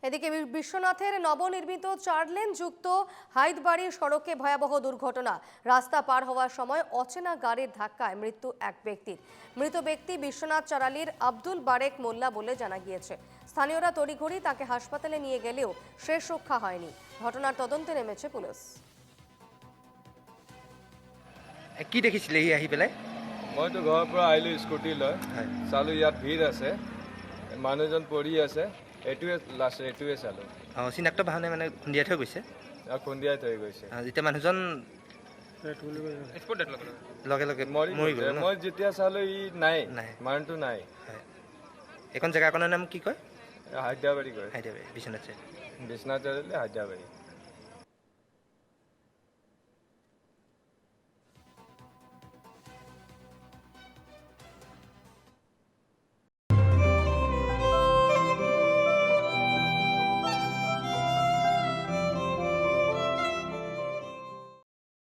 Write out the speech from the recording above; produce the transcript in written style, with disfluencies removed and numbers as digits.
এদিকে বিশ্বনাথের নবনির্মিত 4 লেন যুক্ত হাইদবাড়ি সড়কে ভয়াবহ দুর্ঘটনা। রাস্তা পার হওয়ার সময় অচেনা গাড়ির ধাক্কায় মৃত্যু এক ব্যক্তির। মৃত ব্যক্তি বিশ্বনাথ চারালির আব্দুল বারেক মোল্লা বলে জানা গিয়েছে। স্থানীয়রা তড়িঘড়ি তাকে হাসপাতালে নিয়ে গেলেও শেষ রক্ষা হয়নি। ঘটনার তদন্তে নেমেছে পুলিশ। কি দেখিছিলে ই আহি পেলাই? মইতো ঘৰৰ পৰা আহিলোঁ স্কুটি লৈ, চালোঁ ইয়াত ভিৰ আছে, মানুহজন পৰি আছে, এইটোৱে লাষ্ট এইটোৱে চালোঁ। চিনাক্ত বাহনে মানে খুন্দিয়াই থৈ গৈছে আৰু খুন্দিয়াই থৈ গৈছে। যেতিয়া মানুহজন লগে লগে মৰি গ'ল ন? মই যেতিয়া চালোঁ ই নাই, নাই। মানুহটো নাই। এইখন জেগাখনৰ নাম কি কয়? হায়দৰাবাৰী কয়, হায়দৰাবাৰী, বিশ্বনাথ চাৰিআলি। বিশ্বনাথ চাৰিআলি হায়দৰাবাৰী।